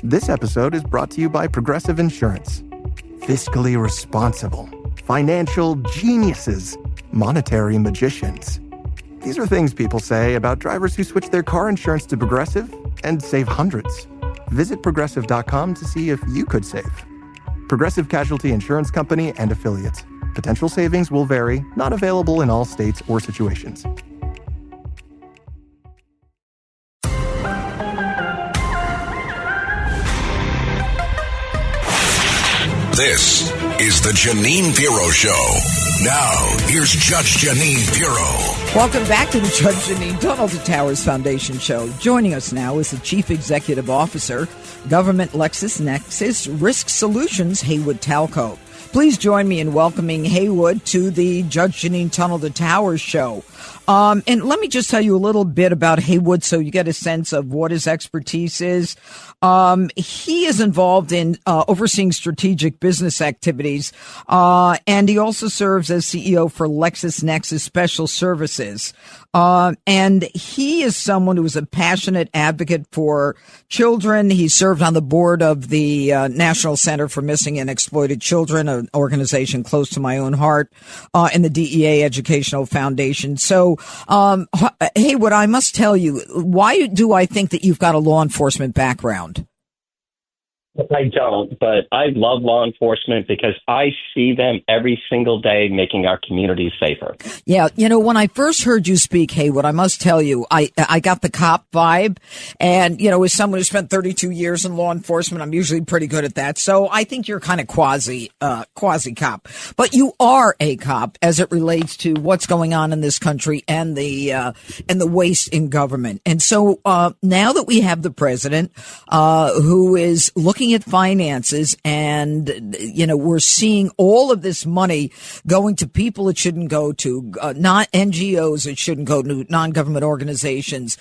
This episode is brought to you by Progressive Insurance. Fiscally responsible, financial geniuses, monetary magicians. These are things people say about drivers who switch their car insurance to Progressive and save hundreds. Visit Progressive.com to see if you could save. Progressive Casualty Insurance Company and Affiliates. Potential savings will vary, not available in all states or situations. This is the Jeanine Pirro Show. Now, here's Judge Jeanine Pirro. Welcome back to the Judge Jeanine Tunnel to Towers Foundation Show. Joining us now is the Chief Executive Officer, Government LexisNexis Risk Solutions, Haywood Talcove. Please join me in welcoming Haywood to the Judge Jeanine Tunnel to Towers Show. And let me just tell you a little bit about Haywood so you get a sense of what his expertise is. He is involved in overseeing strategic business activities, and he also serves as CEO for LexisNexis Special Services. And he is someone who is a passionate advocate for children. He served on the board of the National Center for Missing and Exploited Children, an organization close to my own heart, and the DEA Educational Foundation. So, Haywood, I must tell you, why do I think that you've got a law enforcement background? I don't, but I love law enforcement because I see them every single day making our communities safer. Yeah, you know, when I first heard you speak, Haywood, I must tell you, I got the cop vibe. And, you know, as someone who spent 32 years in law enforcement, I'm usually pretty good at that. So I think you're kind of quasi cop. But you are a cop as it relates to what's going on in this country and the waste in government. And so now that we have the president who is looking at finances and, you know, we're seeing all of this money going to people it shouldn't go to, not NGOs it shouldn't go to, non-government organizations.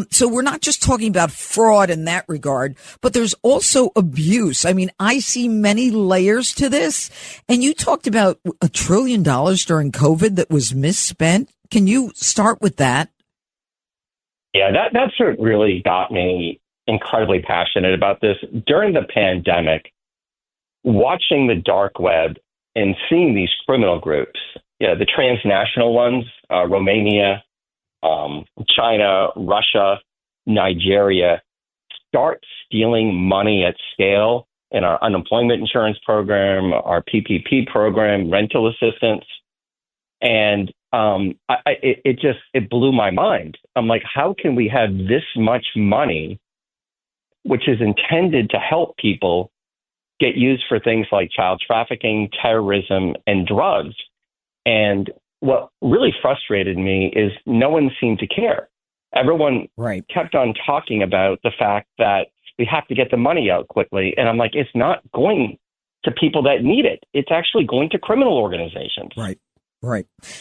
So we're not just talking about fraud in that regard, but there's also abuse. I mean, I see many layers to this. And you talked about $1 trillion during COVID that was misspent. Can you start with that? Yeah, that's what really got me incredibly passionate about this. During the pandemic, watching the dark web and seeing these criminal groups, the transnational ones, Romania, China, Russia, Nigeria, start stealing money at scale in our unemployment insurance program, our PPP program, rental assistance. And it blew my mind. I'm like, how can we have this much money, which is intended to help people, get used for things like child trafficking, terrorism, and drugs? And what really frustrated me is no one seemed to care. Everyone kept on talking about the fact that we have to get the money out quickly. And I'm like, it's not going to people that need it. It's actually going to criminal organizations. Right.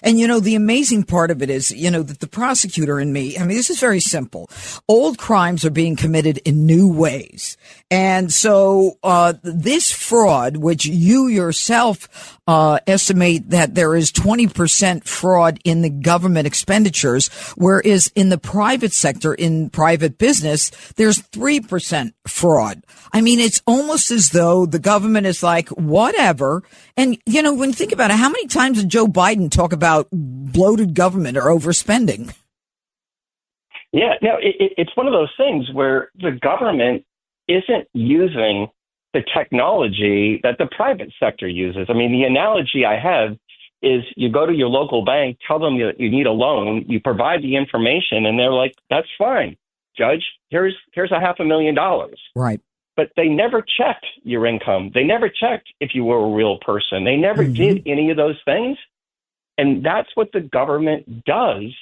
And, you know, the amazing part of it is, you know, that the prosecutor and me, I mean, this is very simple. Old crimes are being committed in new ways. And so this fraud, which you yourself estimate that there is 20% fraud in the government expenditures, whereas in the private sector, in private business, there's 3% fraud. I mean, it's almost as though the government is like, whatever. And, you know, when you think about it, how many times did Joe Biden talk about bloated government or overspending? Yeah, no, it's one of those things where the government isn't using the technology that the private sector uses. I mean, the analogy I have is you go to your local bank, tell them that you need a loan, you provide the information, and they're like, that's fine, Judge, here's $500,000. Right. But they never checked your income. They never checked if you were a real person. They never did any of those things. And that's what the government does.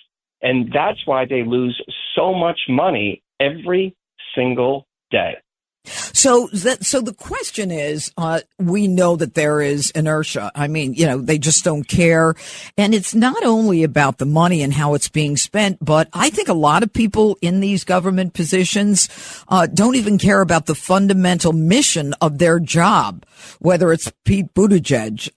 And that's why they lose so much money every single day. So the question is, we know that there is inertia. I mean, you know, they just don't care. And it's not only about the money and how it's being spent, but I think a lot of people in these government positions don't even care about the fundamental mission of their job, whether it's Pete Buttigieg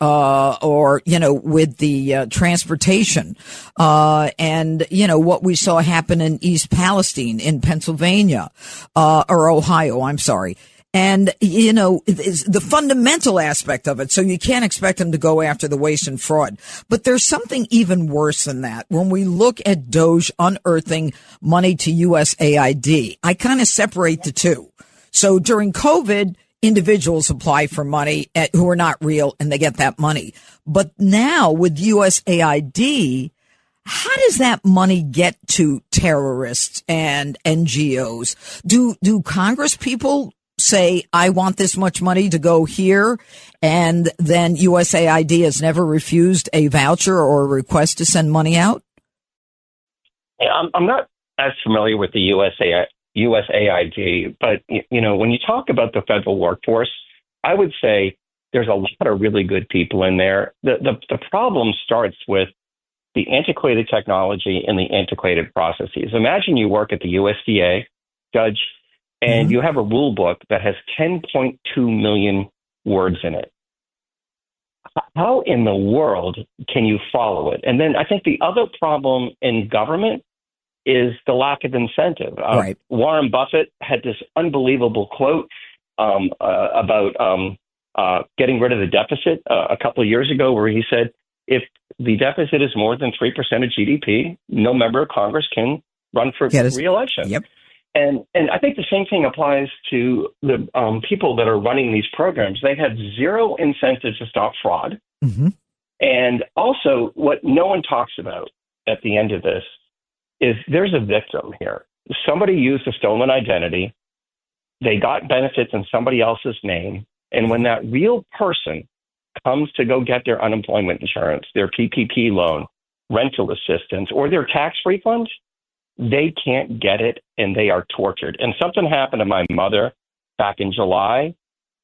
or, you know, with the transportation and, you know, what we saw happen in East Palestine in Pennsylvania or Ohio, I'm sorry. And, you know, it's the fundamental aspect of it. So you can't expect them to go after the waste and fraud. But there's something even worse than that. When we look at Doge unearthing money to USAID, I kind of separate the two. So during COVID, individuals apply for money who are not real and they get that money. But now with USAID, how does that money get to terrorists and NGOs? Do Congress people say, I want this much money to go here, and then USAID has never refused a voucher or a request to send money out? Yeah, I'm not as familiar with the USAID, but, you know, when you talk about the federal workforce, I would say there's a lot of really good people in there. The problem starts with the antiquated technology and the antiquated processes. Imagine you work at the USDA, Judge, and you have a rule book that has 10.2 million words in it. How in the world can you follow it? And then I think the other problem in government is the lack of incentive. Right. Warren Buffett had this unbelievable quote about getting rid of the deficit a couple of years ago, where he said, if the deficit is more than 3% of GDP, no member of Congress can run for re-election. Yep. And I think the same thing applies to the people that are running these programs. They have zero incentive to stop fraud. Mm-hmm. And also, what no one talks about at the end of this is there's a victim here. Somebody used a stolen identity. They got benefits in somebody else's name. And when that real person comes to go get their unemployment insurance, their PPP loan, rental assistance, or their tax refund, they can't get it and they are tortured. And something happened to my mother back in July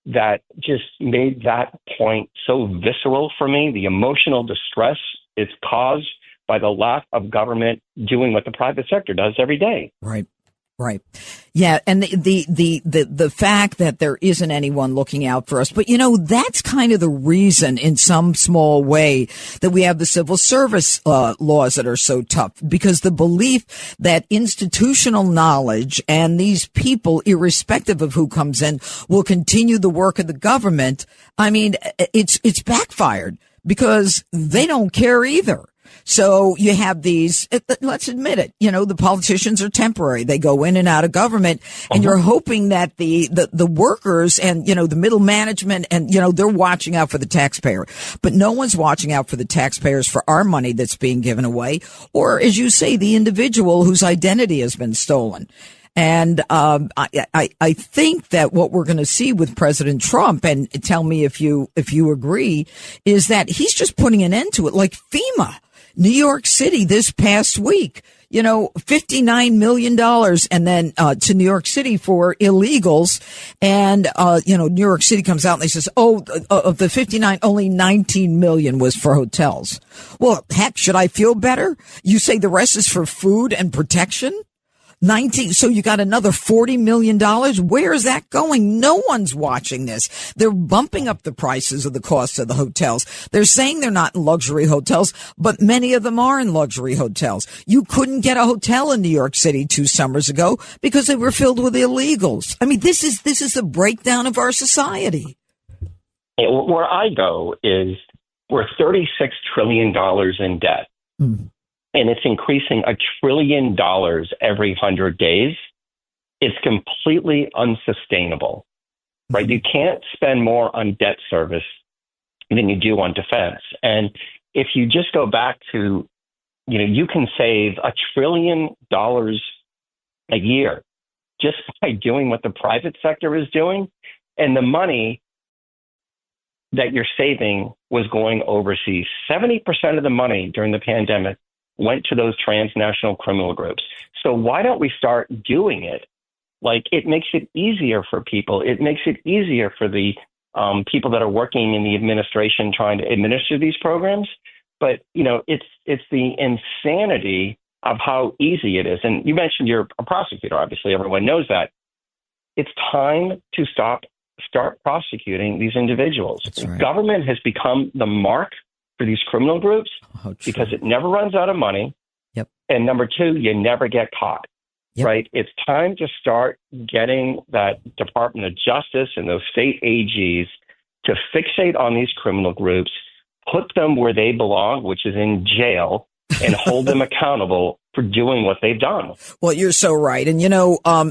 that just made that point so visceral for me. The emotional distress is caused by the lack of government doing what the private sector does every day. Right. Right. Yeah. And the fact that there isn't anyone looking out for us. But, you know, that's kind of the reason in some small way that we have the civil service laws that are so tough, because the belief that institutional knowledge and these people, irrespective of who comes in, will continue the work of the government. I mean, it's backfired because they don't care either. So you have these, let's admit it, you know, the politicians are temporary. They go in and out of government, and you're hoping that the workers and, you know, the middle management and, you know, they're watching out for the taxpayer, but no one's watching out for the taxpayers for our money that's being given away, or as you say, the individual whose identity has been stolen. And I think that what we're going to see with President Trump, and tell me if you agree, is that he's just putting an end to it, like FEMA. New York City this past week, you know, $59 million, and then to New York City for illegals. And, you know, New York City comes out and they says, of the 59, only 19 million was for hotels. Well, heck, should I feel better? You say the rest is for food and protection? 19. So you got another $40 million. Where is that going? No one's watching this. They're bumping up the prices of the cost of the hotels. They're saying they're not in luxury hotels, but many of them are in luxury hotels. You couldn't get a hotel in New York City 2 summers ago because they were filled with illegals. I mean, this is the breakdown of our society. Where I go is we're $36 trillion in debt. And it's increasing $1 trillion every 100 days. It's completely unsustainable, right? You can't spend more on debt service than you do on defense. And if you just go back to, you know, you can save $1 trillion a year just by doing what the private sector is doing. And the money that you're saving was going overseas. 70% of the money during the pandemic went to those transnational criminal groups. So why don't we start doing it? Like, it makes it easier for people. It makes it easier for the people that are working in the administration trying to administer these programs. But, you know, it's the insanity of how easy it is. And you mentioned you're a prosecutor. Obviously, everyone knows that. It's time to start prosecuting these individuals. Right. Government has become the mark for these criminal groups because it never runs out of money. Yep. And number two, you never get caught. Yep. right? It's time to start getting that Department of Justice and those state AGs to fixate on these criminal groups, put them where they belong, which is in jail, and hold them accountable for doing what they've done. Well, you're so right. And,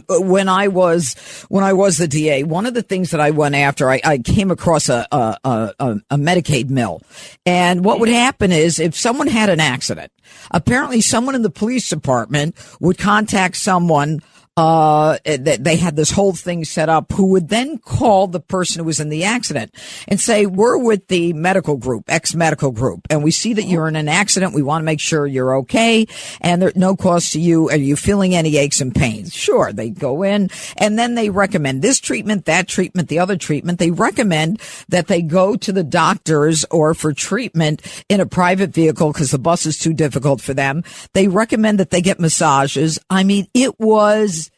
when I was the DA, one of the things that I went after, I came across a Medicaid mill. And what would happen is if someone had an accident, apparently someone in the police department would contact someone they had this whole thing set up who would then call the person who was in the accident and say, we're with the medical group, X medical group, and we see that you're in an accident. We want to make sure you're okay. And there's no cost to you. Are you feeling any aches and pains? Sure. They go in and then they recommend this treatment, that treatment, the other treatment. They recommend that they go to the doctors or for treatment in a private vehicle because the bus is too difficult for them. They recommend that they get massages. I mean, it was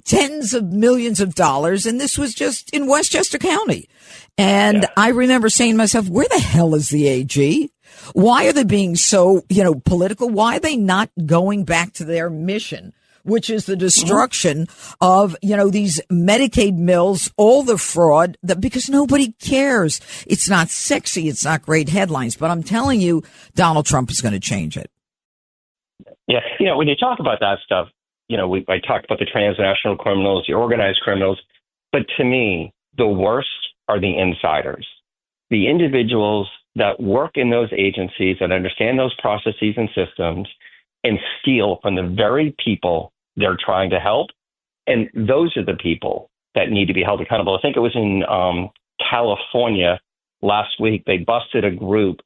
tens of millions of dollars, and this was just in Westchester County. And I remember saying to myself, where the hell is the AG? Why are they being so, political? Why are they not going back to their mission, which is the destruction of, these Medicaid mills, all the fraud, because nobody cares. It's not sexy. It's not great headlines. But I'm telling you, Donald Trump is going to change it. Yeah. When you talk about that stuff, I talked about the transnational criminals, the organized criminals, but to me, the worst are the insiders, the individuals that work in those agencies that understand those processes and systems and steal from the very people they're trying to help. And those are the people that need to be held accountable. I think it was in California last week, they busted a group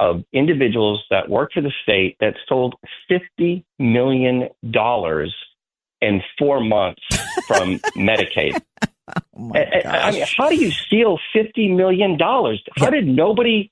of individuals that work for the state that stole $50 million in 4 months from Medicaid. Oh my gosh. I mean, how do you steal $50 million? How did nobody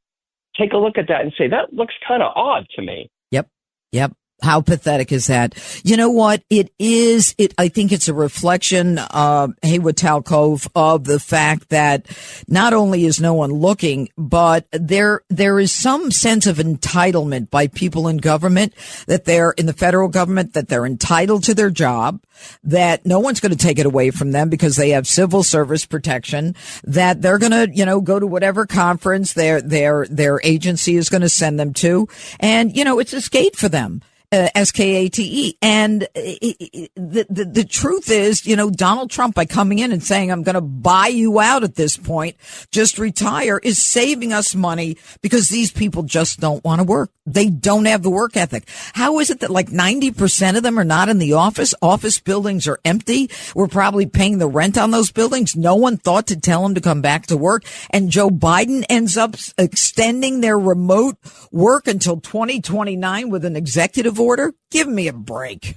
take a look at that and say, that looks kind of odd to me? Yep. How pathetic is that? You know what? I think it's a reflection, Haywood Talcove, of the fact that not only is no one looking, but there is some sense of entitlement by people in government that they're in the federal government, that they're entitled to their job, that no one's going to take it away from them because they have civil service protection, that they're going to, go to whatever conference their agency is going to send them to. And, it's a skate for them. SKATE. And the truth is, Donald Trump, by coming in and saying, I'm going to buy you out at this point, just retire, is saving us money because these people just don't want to work. They don't have the work ethic. How is it that like 90% of them are not in the office? Office buildings are empty. We're probably paying the rent on those buildings. No one thought to tell them to come back to work. And Joe Biden ends up extending their remote work until 2029 with an executive order. Give me a break.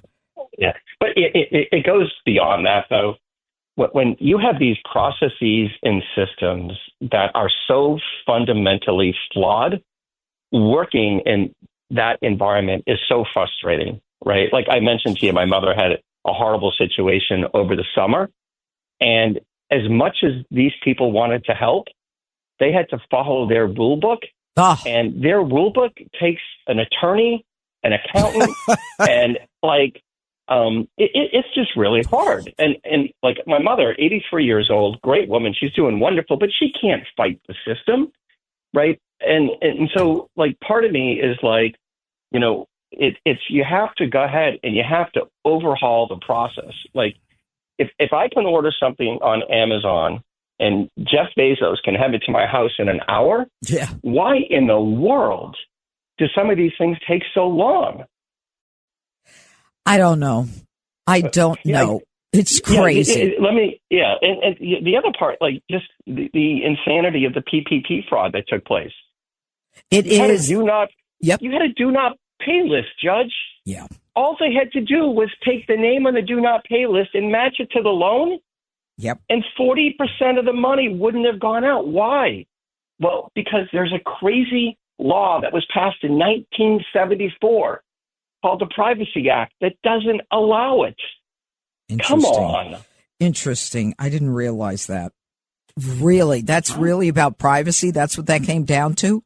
Yeah, but it goes beyond that, though. When you have these processes and systems that are so fundamentally flawed, working in that environment is so frustrating, right? Like I mentioned to you, my mother had a horrible situation over the summer. And as much as these people wanted to help, they had to follow their rule book. And their rule book takes an attorney, an accountant, and it's just really hard. And like my mother, 83 years old, great woman, she's doing wonderful, but she can't fight the system, right? And so like part of me is like, it's you have to go ahead and you have to overhaul the process. Like if I can order something on Amazon and Jeff Bezos can have it to my house in an hour, why in the world do some of these things take so long? I don't know. I don't know. It's crazy. And the other part, like just the insanity of the PPP fraud that took place. You had a do not pay list, Judge. Yeah. All they had to do was take the name on the do not pay list and match it to the loan. Yep. And 40% of the money wouldn't have gone out. Why? Well, because there's a crazy law that was passed in 1974 called the Privacy Act that doesn't allow it. Come on. Interesting. I didn't realize that. Really? That's really about privacy? That's what that came down to?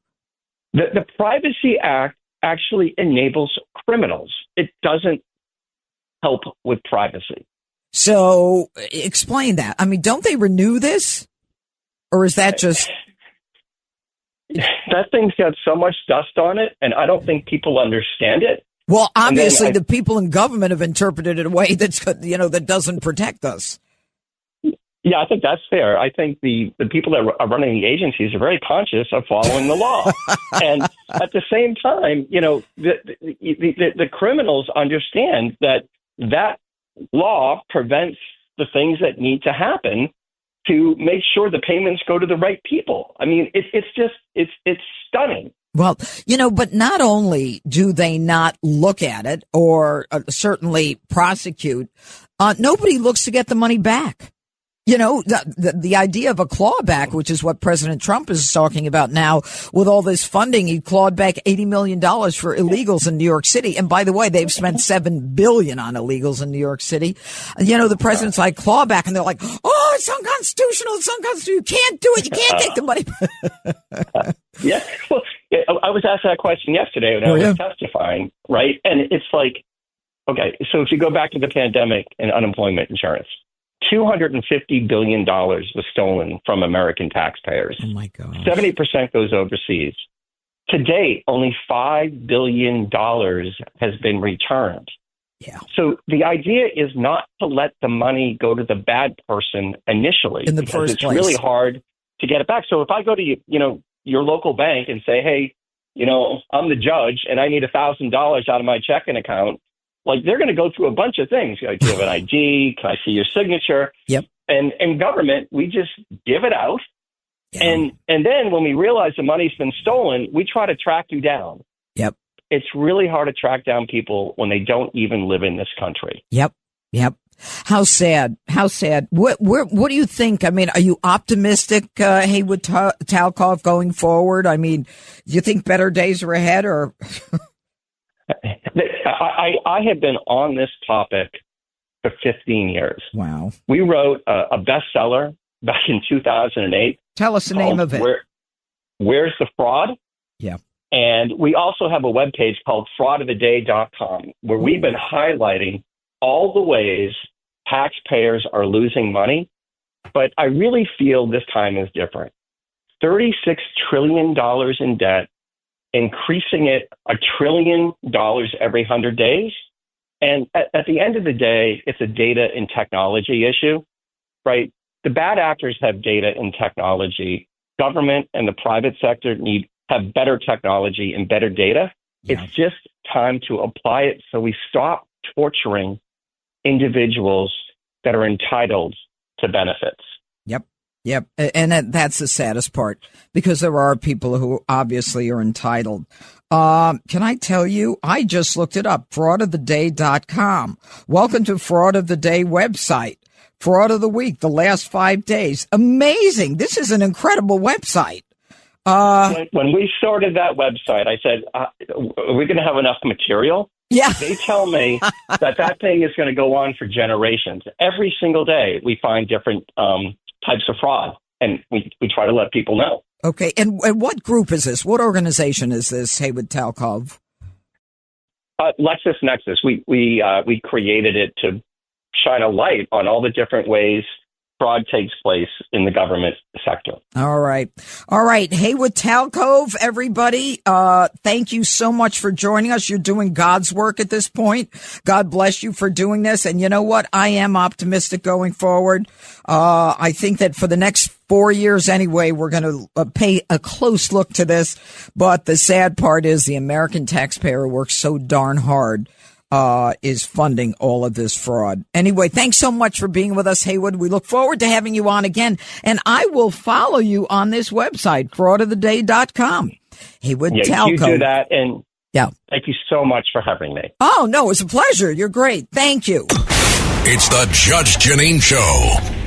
The Privacy Act actually enables criminals. It doesn't help with privacy. So explain that. I mean, don't they renew this? Or is that just... That thing's got so much dust on it, and I don't think people understand it. Well, obviously, the people in government have interpreted it in a way that's, that doesn't protect us. Yeah, I think that's fair. I think the people that are running the agencies are very conscious of following the law. And at the same time, the criminals understand that law prevents the things that need to happen to make sure the payments go to the right people. I mean, it's stunning. Well, but not only do they not look at it or certainly prosecute, nobody looks to get the money back. The idea of a clawback, which is what President Trump is talking about now with all this funding, he clawed back $80 million for illegals in New York City. And by the way, they've spent $7 billion on illegals in New York City. The president's like clawback, and they're like, oh, it's unconstitutional. It's unconstitutional. You can't do it. You can't take the money. Yeah. Well, I was asked that question yesterday when I was testifying, right? And it's like, okay, so if you go back to the pandemic and unemployment insurance, $250 billion was stolen from American taxpayers. Oh, my God. 70% goes overseas. To date, only $5 billion has been returned. Yeah. So the idea is not to let the money go to the bad person initially. In the first place. It's really hard to get it back. So if I go to, your local bank and say, hey, I'm the judge and I need $1,000 out of my checking account, like, they're going to go through a bunch of things. Like, do you have an ID? Can I see your signature? Yep. And in government, we just give it out. Yeah. And then when we realize the money's been stolen, we try to track you down. Yep. It's really hard to track down people when they don't even live in this country. Yep. How sad. What do you think? I mean, are you optimistic, Haywood Talcove, going forward? I mean, do you think better days are ahead, or? I have been on this topic for 15 years. Wow. We wrote a bestseller back in 2008. Tell us the name of it. Where's the Fraud? Yeah. And we also have a webpage called fraudoftheday.com, where we've been highlighting all the ways taxpayers are losing money. But I really feel this time is different. $36 trillion in debt, increasing it $1 trillion every 100 days. And at the end of the day, it's a data and technology issue, right? The bad actors have data and technology. Government and the private sector have better technology and better data. Yeah. It's just time to apply it so we stop torturing individuals that are entitled to benefits. Yep. And that's the saddest part, because there are people who obviously are entitled. Can I tell you, I just looked it up, fraudoftheday.com. Welcome to Fraud of the Day website. Fraud of the week, the last 5 days. Amazing. This is an incredible website. When we started that website, I said, are we going to have enough material? Yeah. They tell me that thing is going to go on for generations. Every single day we find different types of fraud, and we try to let people know. Okay. And what group is this? What organization is this, Haywood Talcove? LexisNexis. We created it to shine a light on all the different ways fraud takes place in the government sector. All right. Haywood Talcove, everybody, thank you so much for joining us. You're doing God's work at this point. God bless you for doing this. And you know what? I am optimistic going forward. I think that for the next 4 years anyway, we're going to pay a close look to this. But the sad part is the American taxpayer works so darn hard is funding all of this fraud. Anyway, thanks so much for being with us, Haywood. We look forward to having you on again. And I will follow you on this website, fraudoftheday.com. Haywood Talcove. You do that. And thank you so much for having me. Oh, no, it's a pleasure. You're great. Thank you. It's the Judge Jeanine Show.